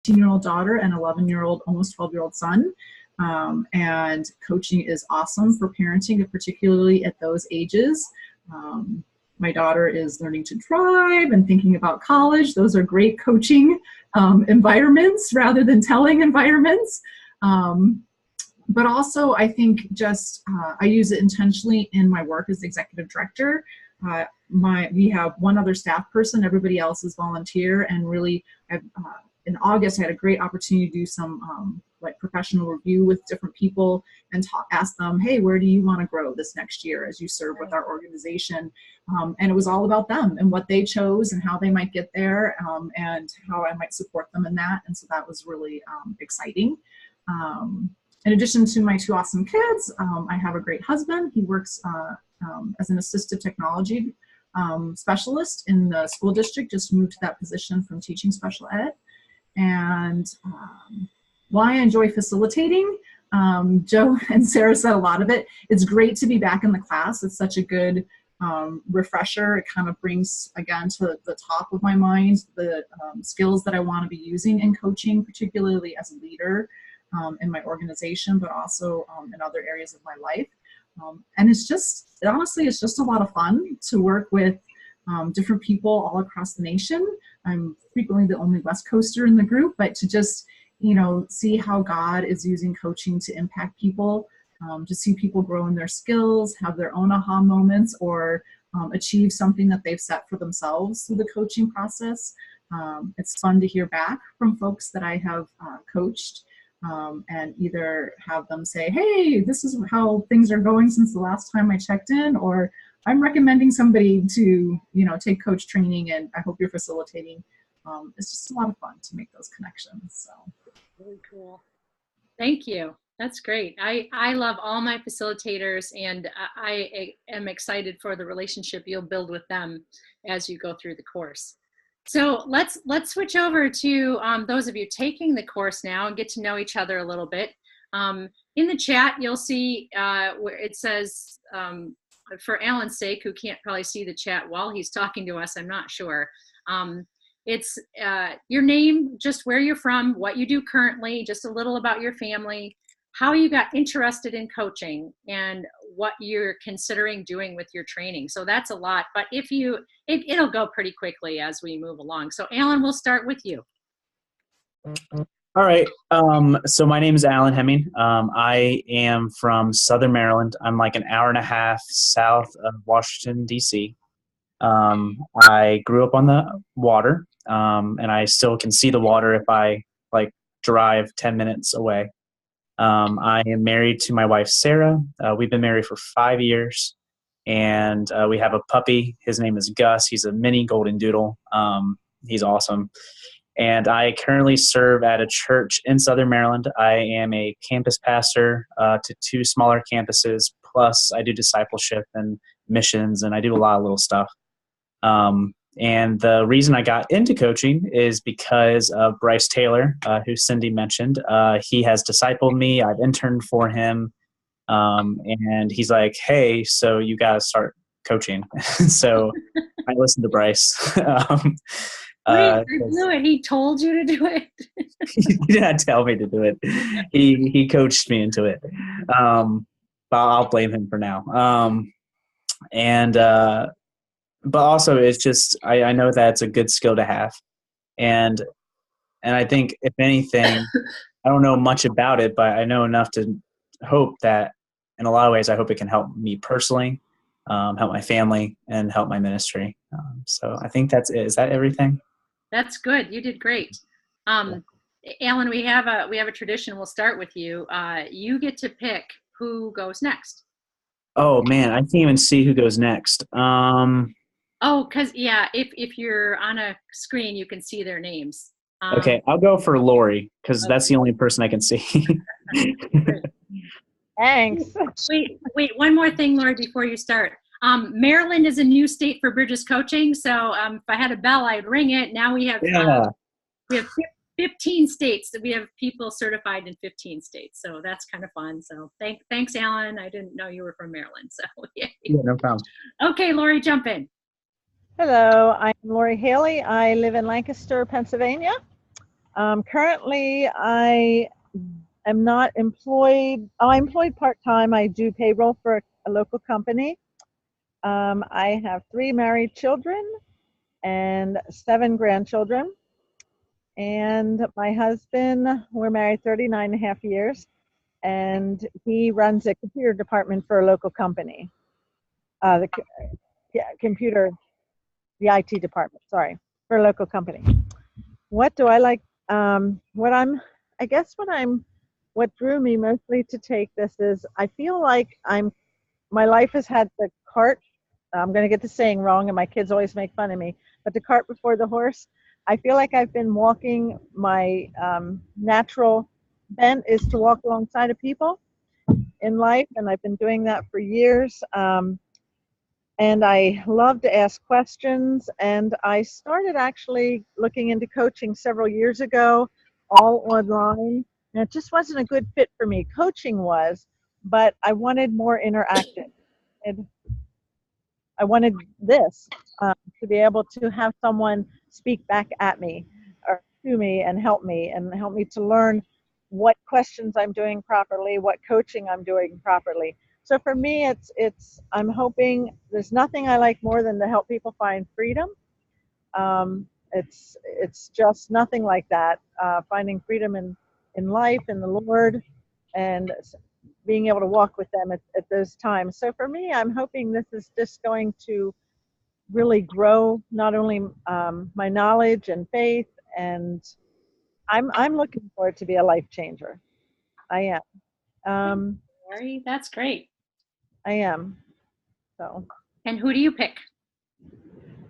15-year-old daughter and 11-year-old, almost 12-year-old son. And coaching is awesome for parenting, particularly at those ages. My daughter is learning to drive and thinking about college. Those are great coaching environments rather than telling environments. But also, I think just I use it intentionally in my work as executive director. We have one other staff person, everybody else is volunteer, and really in August I had a great opportunity to do some like professional review with different people and ask them, hey, where do you want to grow this next year as you serve with our organization? And it was all about them and what they chose and how they might get there, and how I might support them in that. And so that was really exciting. In addition to my two awesome kids, I have a great husband. He works as an assistive technology specialist in the school district, just moved to that position from teaching special ed. And why I enjoy facilitating, Joe and Sarah said a lot of it. It's great to be back in the class. It's such a good refresher. It kind of brings, again, to the top of my mind the skills that I want to be using in coaching, particularly as a leader in my organization, but also in other areas of my life. And honestly, it's just a lot of fun to work with different people all across the nation. I'm frequently the only West Coaster in the group, but to just, see how God is using coaching to impact people, to see people grow in their skills, have their own aha moments, or achieve something that they've set for themselves through the coaching process. It's fun to hear back from folks that I have coached, and either have them say, hey, this is how things are going since the last time I checked in, or I'm recommending somebody to, take coach training, and I hope you're facilitating. It's just a lot of fun to make those connections. So really cool. Thank you. That's great. I love all my facilitators, and I am excited for the relationship you'll build with them as you go through the course. So let's switch over to those of you taking the course now and get to know each other a little bit. In the chat, you'll see where it says, for Alan's sake, who can't probably see the chat while he's talking to us, I'm not sure. It's your name, just where you're from, what you do currently, just a little about your family, how you got interested in coaching, and what you're considering doing with your training. So that's a lot, but it'll go pretty quickly as we move along. So Alan, we'll start with you. All right. So my name is Alan Hemming. I am from Southern Maryland. I'm like an hour and a half south of Washington, D.C. I grew up on the water, and I still can see the water if I drive 10 minutes away. I am married to my wife, Sarah. We've been married for 5 years, and we have a puppy. His name is Gus. He's a mini golden doodle. He's awesome. And I currently serve at a church in Southern Maryland. I am a campus pastor to 2 smaller campuses, plus I do discipleship and missions, and I do a lot of little stuff. And the reason I got into coaching is because of Bryce Taylor, who Cindy mentioned. He has discipled me. I've interned for him. And he's like, hey, so you got to start coaching. So I listened to Bryce. Wait, he told you to do it? He didn't tell me to do it. He coached me into it. But I'll blame him for now. But also it's just, I know that it's a good skill to have. And I think if anything, I don't know much about it, but I know enough to hope that in a lot of ways, I hope it can help me personally, help my family, and help my ministry. So I think that's it. Is that everything? That's good. You did great. Alan, we have a tradition. We'll start with you. You get to pick who goes next. Oh man, I can't even see who goes next. If you're on a screen, you can see their names. Okay, I'll go for Lori because that's the only person I can see. Thanks. Wait, one more thing, Lori, before you start. Maryland is a new state for Bridges coaching, so if I had a bell, I'd ring it. Now we have 15 states that we have people certified in 15 states, so that's kind of fun. So thanks, Alan. I didn't know you were from Maryland, so yay. Yeah, no problem. Okay, Lori, jump in. Hello, I'm Lori Haley. I live in Lancaster, Pennsylvania. Currently, I am not employed. I'm employed part-time. I do payroll for a local company. I have 3 married children and 7 grandchildren. And my husband, we're married 39 and a half years, and he runs a computer department for a local company. Computer, the IT department, sorry, for a local company. What do I like? I guess what drew me mostly to take this is I feel like my life has had the cart. I'm going to get the saying wrong, and my kids always make fun of me, but the cart before the horse. I feel like I've been walking my natural bent is to walk alongside of people in life, and I've been doing that for years. And I love to ask questions. And I started actually looking into coaching several years ago, all online. And it just wasn't a good fit for me. Coaching was, but I wanted more interactive. And I wanted this to be able to have someone speak back at me or to me and help me to learn what questions I'm doing properly, what coaching I'm doing properly. So for me, I'm hoping there's nothing I like more than to help people find freedom. It's just nothing like that. Finding freedom in life, in the Lord, and being able to walk with them at those times. So for me, I'm hoping this is just going to really grow not only my knowledge and faith, and I'm looking for it to be a life changer. I am. Lori, that's great. I am. So. And who do you pick?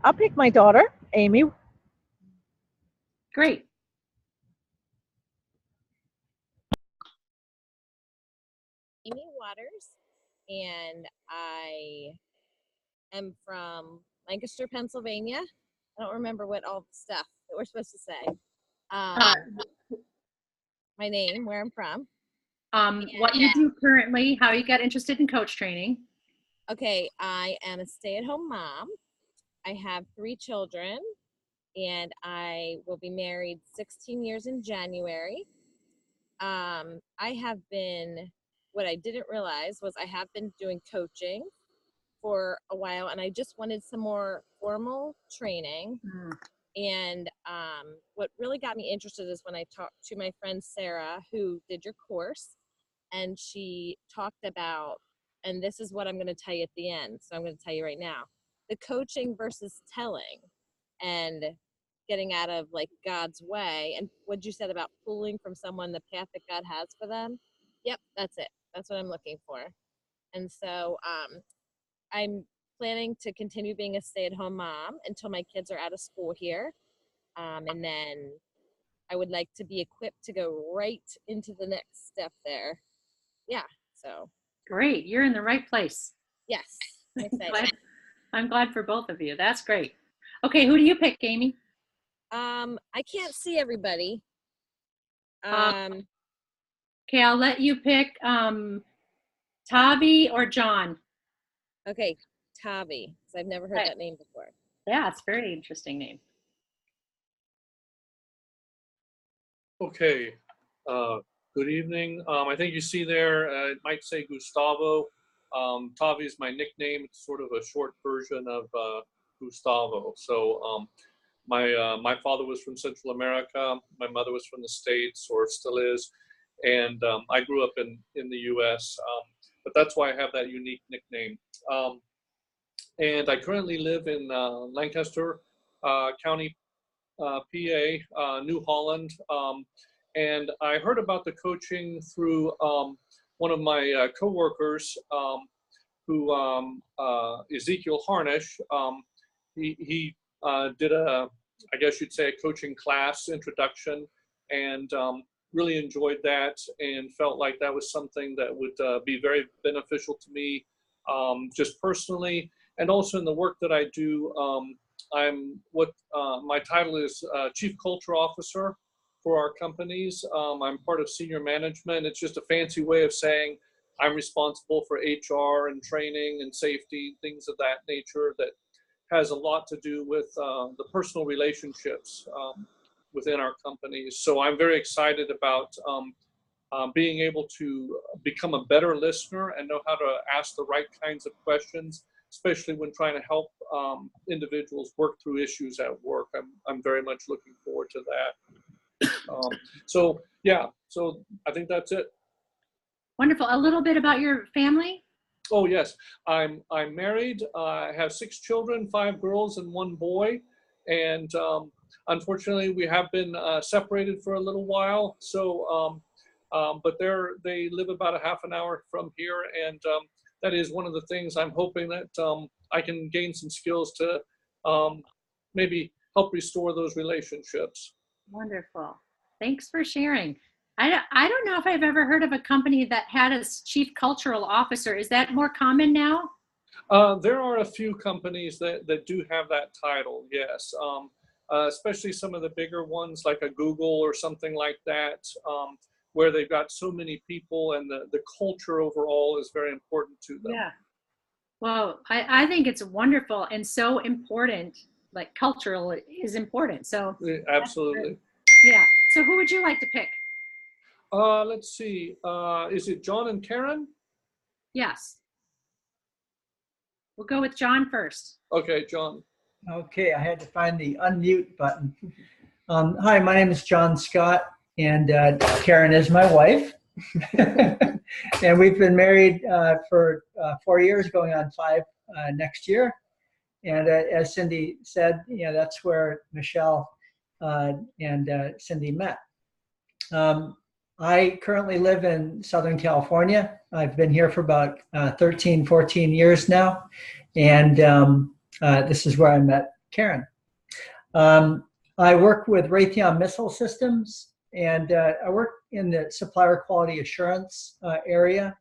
I'll pick my daughter, Amy. Great. Amy Waters, and I am from Lancaster, Pennsylvania. I don't remember what all the stuff that we're supposed to say. My name, where I'm from. What you do currently, how you got interested in coach training. Okay, I am a stay-at-home mom. I have 3 children, and I will be married 16 years in January. I have been, what I didn't realize was I have been doing coaching for a while, and I just wanted some more formal training. And what really got me interested is when I talked to my friend Sarah, who did your course, and she talked about, and this is what I'm going to tell you at the end, so I'm going to tell you right now, the coaching versus telling, and getting out of like God's way, and what you said about pulling from someone the path that God has for them. Yep, that's it. That's what I'm looking for. And so I'm planning to continue being a stay-at-home mom until my kids are out of school here. And then I would like to be equipped to go right into the next step there. Yeah, so. Great, you're in the right place. Yes, I'm excited. I'm glad for both of you. That's great. Okay, who do you pick, Amy? I can't see everybody. Okay, I'll let you pick Tavi or John. Okay, Tavi, because I've never heard that name before. Yeah, it's a very interesting name. Okay, good evening. I think you see there, it might say Gustavo. Tavi is my nickname. It's sort of a short version of Gustavo. So my father was from Central America. My mother was from the States, or still is. And I grew up in the U.S., but that's why I have that unique nickname. And I currently live in Lancaster County, PA, New Holland. And I heard about the coaching through one of my coworkers, who Ezekiel Harnish. He did I guess you'd say, a coaching class introduction, and really enjoyed that, and felt like that was something that would be very beneficial to me, just personally, and also in the work that I do. I'm what my title is Chief Culture Officer for our companies. I'm part of senior management. It's just a fancy way of saying I'm responsible for HR and training and safety, things of that nature that has a lot to do with the personal relationships within our companies. So I'm very excited about being able to become a better listener and know how to ask the right kinds of questions, especially when trying to help individuals work through issues at work. I'm very much looking forward to that. So yeah, so I think that's it. Wonderful. A little bit about your family? Oh yes, I'm married. I have 6 children, 5 girls and 1 boy, and unfortunately we have been separated for a little while. So, but they live about a half an hour from here, and that is one of the things I'm hoping that I can gain some skills to maybe help restore those relationships. Wonderful. Thanks for sharing. I don't know if I've ever heard of a company that had a chief cultural officer. Is that more common now? There are a few companies that do have that title, yes. Especially some of the bigger ones like a Google or something like that, where they've got so many people and the culture overall is very important to them. Yeah. Well, I think it's wonderful and so important. Like cultural is important. So absolutely. Yeah. So who would you like to pick? Let's see. Is it John and Karen? Yes. We'll go with John first. Okay, John. Okay, I had to find the unmute button. Hi, my name is John Scott, and Karen is my wife. And we've been married for 4 years, going on 5 next year. And as Cindy said, that's where Michelle and Cindy met. I currently live in Southern California. I've been here for about 13, 14 years now. And this is where I met Karen. I work with Raytheon Missile Systems, and I work in the supplier quality assurance area.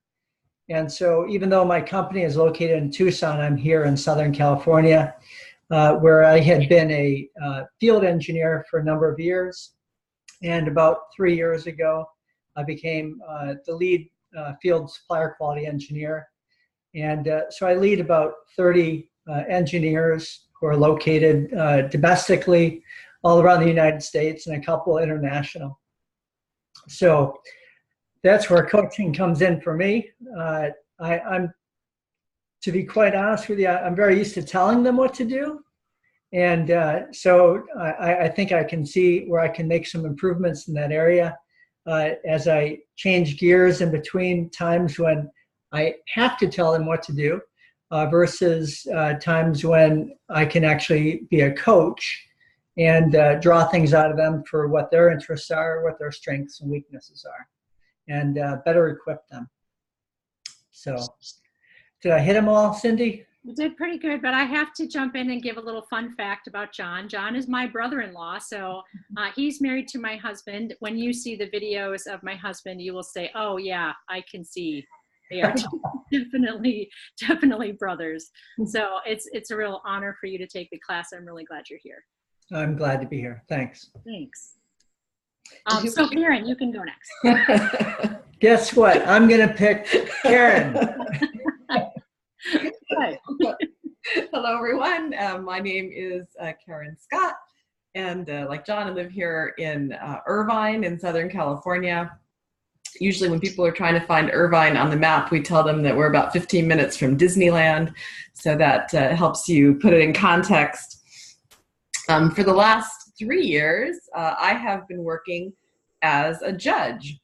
And so even though my company is located in Tucson, I'm here in Southern California, where I had been a field engineer for a number of years. And about 3 years ago, I became the lead field supplier quality engineer. And so I lead about 30 engineers who are located domestically all around the United States and a couple international. So that's where coaching comes in for me. I'm, to be quite honest with you, I'm very used to telling them what to do. And so I think I can see where I can make some improvements in that area as I change gears in between times when I have to tell them what to do versus times when I can actually be a coach and draw things out of them for what their interests are, what their strengths and weaknesses are, and better equip them. So did I hit them all, Cindy? You did pretty good, but I have to jump in and give a little fun fact about John. John is my brother-in-law, so he's married to my husband. When you see the videos of my husband, you will say, oh yeah, I can see they are definitely brothers. So it's a real honor for you to take the class. I'm really glad you're here. I'm glad to be here. Thanks. Thanks. So Karen, you can go next. Guess what? I'm going to pick Karen. Hello, everyone. My name is Karen Scott, and like John, I live here in Irvine in Southern California. Usually when people are trying to find Irvine on the map, we tell them that we're about 15 minutes from Disneyland, so that helps you put it in context. For the last 3 years, I have been working as a judge.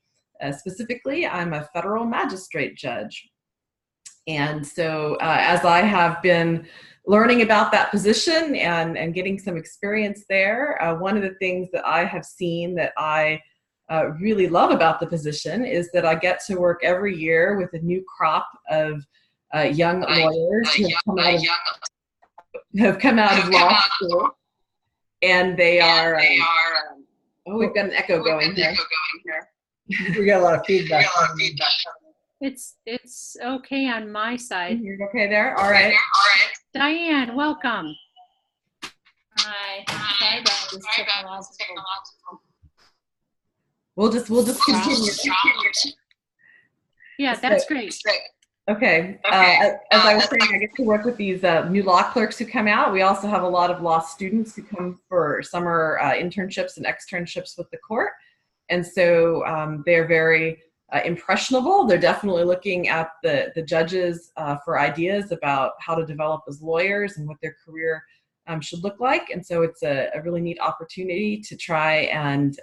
Specifically, I'm a federal magistrate judge. And so as I have been learning about that position and getting some experience there, one of the things that I have seen that I really love about the position is that I get to work every year with a new crop of young lawyers who have come out of law school. And they are, oh, we've got an echo going here. We got a lot of feedback. It's okay on my side. You're okay there? All right. Diane, welcome. Hi. Sorry about this technological. We'll just continue. Yeah, that's great. Okay. As I was saying, I get to work with these new law clerks who come out. We also have a lot of law students who come for summer internships and externships with the court. And so they're very impressionable. They're definitely looking at the judges for ideas about how to develop as lawyers and what their career should look like. And so it's a really neat opportunity to try and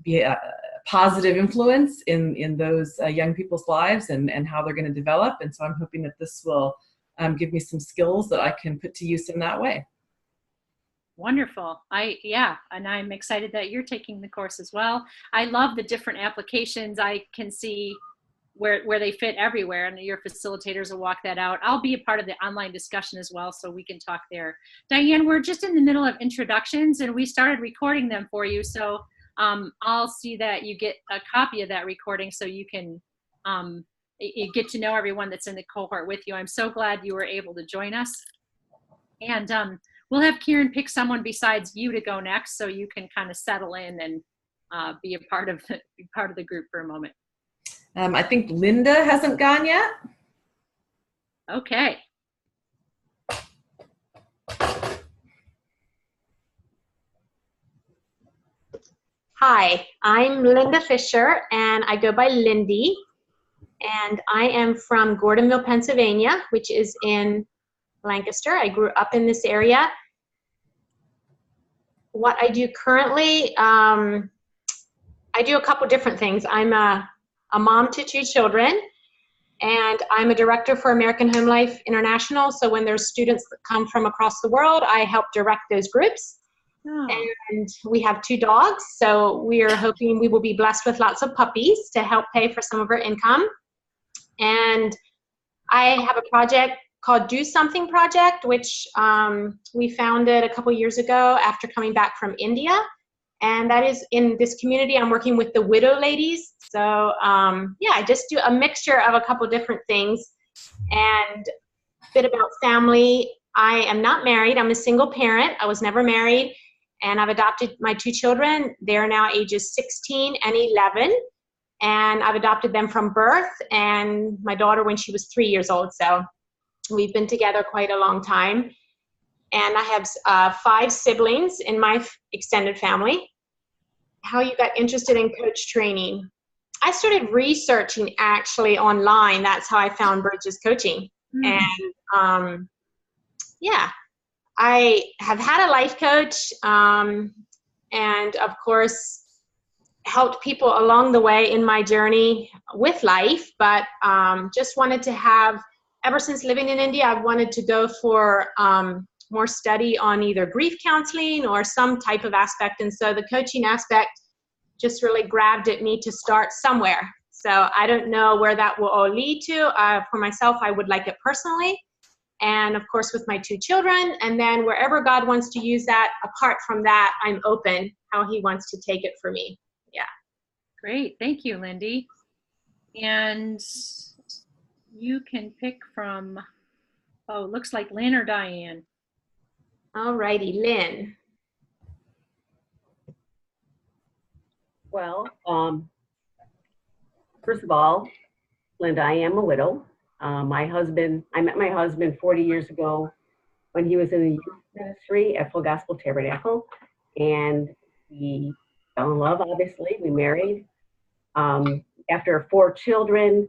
be a positive influence in those young people's lives and how they're going to develop. And so I'm hoping that this will give me some skills that I can put to use in that way. Wonderful. And I'm excited that you're taking the course as well. I love the different applications. I can see where they fit everywhere, and your facilitators will walk that out. I'll be a part of the online discussion as well, so we can talk there. Diane, we're just in the middle of introductions, and we started recording them for you. So I'll see that you get a copy of that recording so you can you get to know everyone that's in the cohort with you. I'm so glad you were able to join us. And we'll have Kieran pick someone besides you to go next so you can kind of settle in and be a part of the group for a moment. I think Linda hasn't gone yet. Okay. Hi, I'm Linda Fisher, and I go by Lindy, and I am from Gordonville, Pennsylvania, which is in Lancaster. I grew up in this area. What I do currently, I do a couple different things. I'm a mom to 2 children, and I'm a director for American Home Life International. So when there's students that come from across the world, I help direct those groups. Oh. And we have 2 dogs, so we are hoping we will be blessed with lots of puppies to help pay for some of our income. And I have a project called Do Something Project, which we founded a couple years ago after coming back from India. And that is in this community. I'm working with the widow ladies. So yeah, I just do a mixture of a couple different things. And a bit about family. I am not married. I'm a single parent. I was never married. And I've adopted my 2 children. They're now ages 16 and 11. And I've adopted them from birth, and my daughter when she was 3 years old. So we've been together quite a long time. And I have 5 siblings in my extended family. How you got interested in coach training? I started researching actually online. That's how I found Bridges Coaching. And yeah, I have had a life coach and of course helped people along the way in my journey with life, but just wanted to have, ever since living in India, I've wanted to go for more study on either grief counseling or some type of aspect. And so the coaching aspect just really grabbed at me to start somewhere. So I don't know where that will all lead to. For myself, I would like it personally. And of course with my 2 children, and then wherever God wants to use that, apart from that, I'm open how he wants to take it for me. Yeah. Great. Thank you, Lindy. And you can pick from, looks like Lynn or Diane. All righty, Lynn. Well, first of all, Linda, I am a widow. I met my husband 40 years ago when he was in the youth ministry at Full Gospel Tabernacle, and we fell in love, obviously. We married. After 4 children,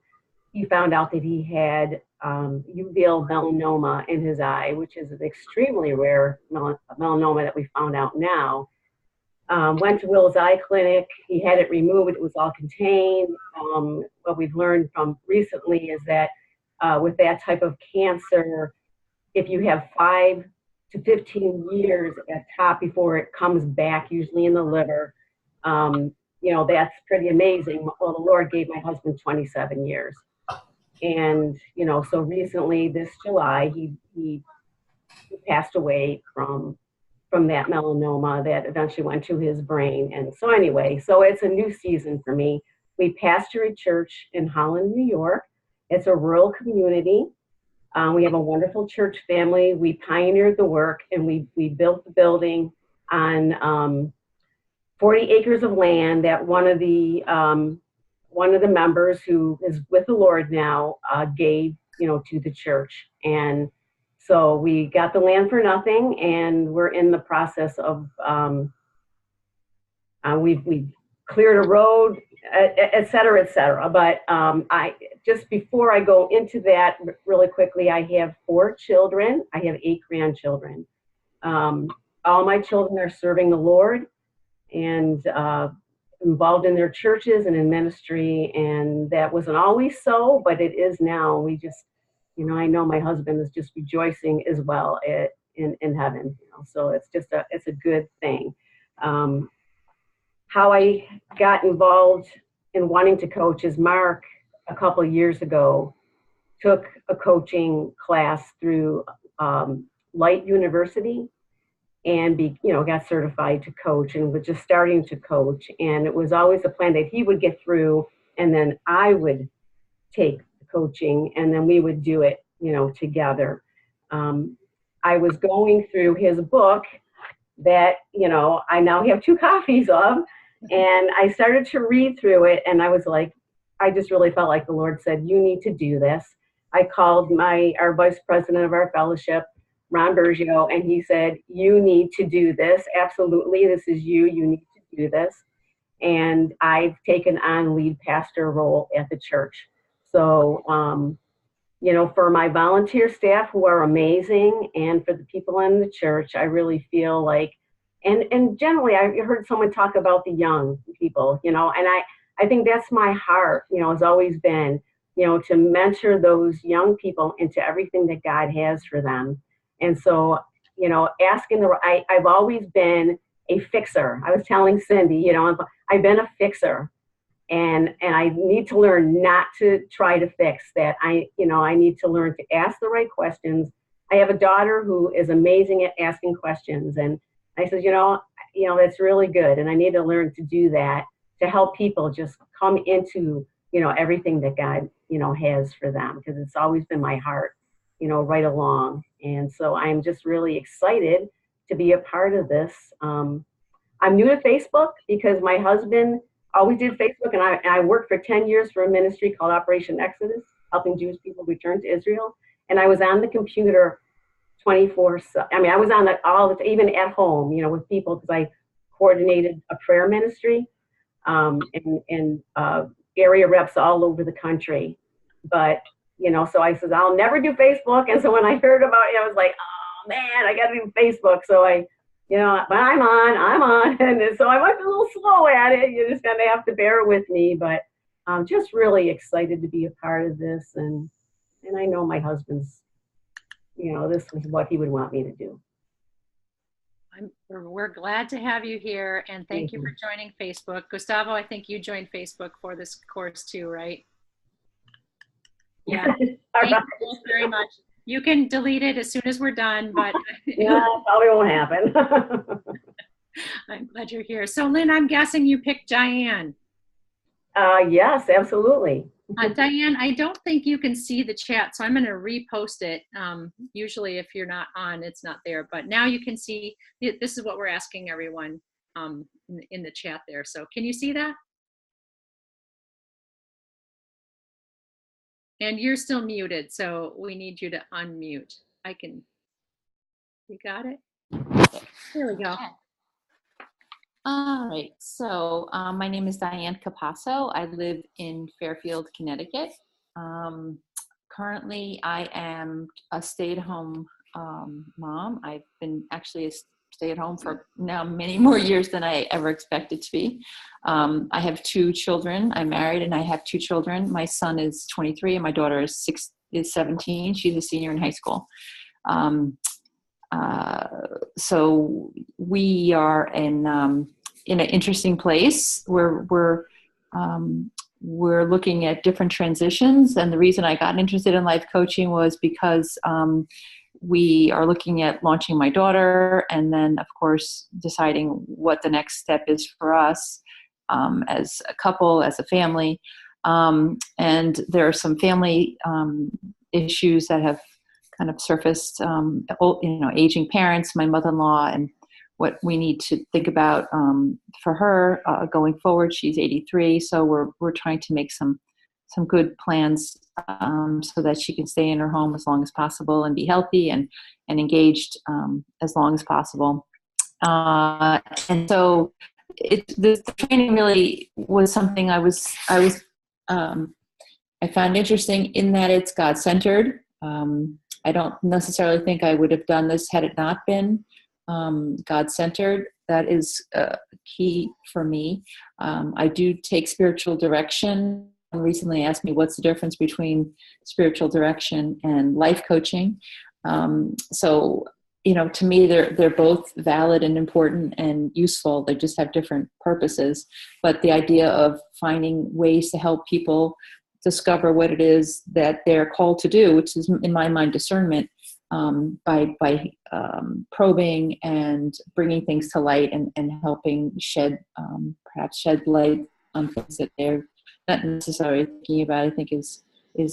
he found out that he had uveal melanoma in his eye, which is an extremely rare melanoma that we found out now. Went to Will's Eye Clinic. He had it removed. It was all contained. What we've learned from recently is that with that type of cancer, if you have 5 to 15 years at top before it comes back, usually in the liver, you know, that's pretty amazing. Well, the Lord gave my husband 27 years. And, you know, so recently this July, he passed away from that melanoma that eventually went to his brain. And so anyway, so it's a new season for me. We pastor a church in Holland, New York. It's a rural community. We have a wonderful church family. We pioneered the work, and we built the building on 40 acres of land that one of one of the members who is with the Lord now gave, to the church. And so we got the land for nothing, and we're in the process of, we've cleared a road, et cetera, et cetera. But just before I go into that really quickly, I have 4 children. I have 8 grandchildren. All my children are serving the Lord and involved in their churches and in ministry. And that wasn't always so, but it is now. We just, I know my husband is just rejoicing as well in heaven. So it's just it's a good thing. How I got involved in wanting to coach is Mark, a couple of years ago, took a coaching class through Light University and got certified to coach and was just starting to coach. And it was always a plan that he would get through and then I would take the coaching and then we would do it, together. I was going through his book that, I now have 2 copies of, and I started to read through it and I was like, I just really felt like the Lord said, you need to do this. I called our vice president of our fellowship, Ron Bergio, and he said, you need to do this. Absolutely. This is you. You need to do this. And I've taken on lead pastor role at the church. So, for my volunteer staff who are amazing and for the people in the church, I really feel like, and generally I heard someone talk about the young people, and I think that's my heart, has always been, to mentor those young people into everything that God has for them. And so, I've always been a fixer. I was telling Cindy, I've been a fixer and I need to learn not to try to fix that. I need to learn to ask the right questions. I have a daughter who is amazing at asking questions. And I said, that's really good. And I need to learn to do that to help people just come into, everything that God, has for them, because it's always been my heart, right along. And so I'm just really excited to be a part of this. I'm new to Facebook because my husband always did Facebook, and I worked for 10 years for a ministry called Operation Exodus, helping Jewish people return to Israel. And I was on the computer 24/7. I was on even at home, with people, because I coordinated a prayer ministry and area reps all over the country. But, so I said, I'll never do Facebook. And so when I heard about it, I was like, oh man, I got to do Facebook. So but I'm on. And so I went a little slow at it. You're just going to have to bear with me. But I'm just really excited to be a part of this. And I know my husband's, this is what he would want me to do. We're glad to have you here, and thank you for joining Facebook. Gustavo, I think you joined Facebook for this course too, right? Yeah. Thank you both very much. You can delete it as soon as we're done, but yeah, probably won't happen. I'm glad you're here. So Lynn, I'm guessing you picked Diane. Yes, absolutely. Diane, I don't think you can see the chat, so I'm going to repost it. Usually if you're not on, it's not there, but now you can see, this is what we're asking everyone in the chat there. So can you see that? And you're still muted, so we need you to unmute. You got it? There we go. All right, so my name is Diane Capasso. I live in Fairfield, Connecticut. Currently, I am a stay-at-home mom. I've been actually a stay-at-home for now many more years than I ever expected to be. I have 2 children. I'm married and I have 2 children. My son is 23 and my daughter is 17. She's a senior in high school. So we are in an interesting place where we're looking at different transitions. And the reason I got interested in life coaching was because we are looking at launching my daughter and then, of course, deciding what the next step is for us as a couple, as a family. And there are some family issues that have kind of surfaced, aging parents, my mother-in-law, and what we need to think about for her going forward. She's 83, so we're trying to make some good plans so that she can stay in her home as long as possible and be healthy and engaged as long as possible. And so the training really was something I found interesting in that it's God-centered. I don't necessarily think I would have done this had it not been God-centered. That is key for me. I do take spiritual direction. Recently asked me what's the difference between spiritual direction and life coaching. So, to me, they're both valid and important and useful. They just have different purposes. But the idea of finding ways to help people discover what it is that they're called to do, which is, in my mind, discernment, by probing and bringing things to light and helping perhaps shed light on things that they're not necessarily thinking about, I think is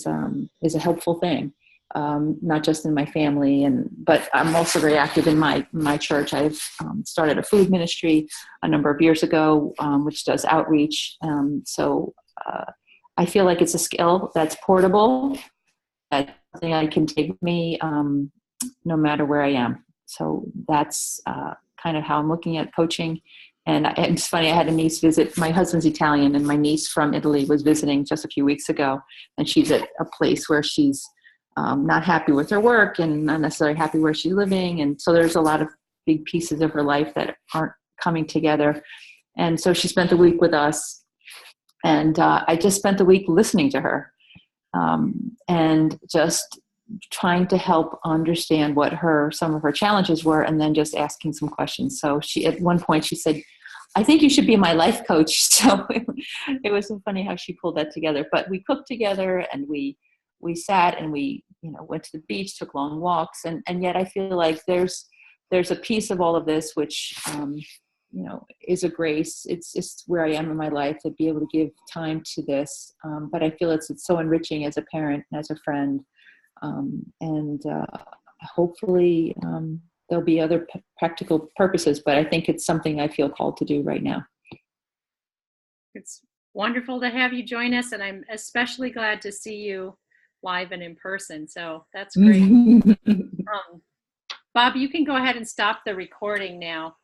a helpful thing. Not just in my family, but I'm also very active in my church. I've started a food ministry a number of years ago, which does outreach. So I feel like it's a skill that's portable, that's something I can take with me no matter where I am. So that's kind of how I'm looking at coaching. And it's funny, I had a niece visit. My husband's Italian, and my niece from Italy was visiting just a few weeks ago, and she's at a place where she's not happy with her work and not necessarily happy where she's living. And so there's a lot of big pieces of her life that aren't coming together. And so she spent the week with us, and I just spent the week listening to her and just trying to help understand what some of her challenges were, and then just asking some questions. So at one point she said, "I think you should be my life coach." So it was so funny how she pulled that together. But we cooked together, and we sat, and we went to the beach, took long walks, and yet I feel like there's a piece of all of this which is a grace. It's where I am in my life to be able to give time to this. But I feel it's so enriching as a parent and as a friend. And hopefully there'll be other practical purposes, but I think it's something I feel called to do right now. It's wonderful to have you join us, and I'm especially glad to see you live and in person. So that's great. Bob, you can go ahead and stop the recording now.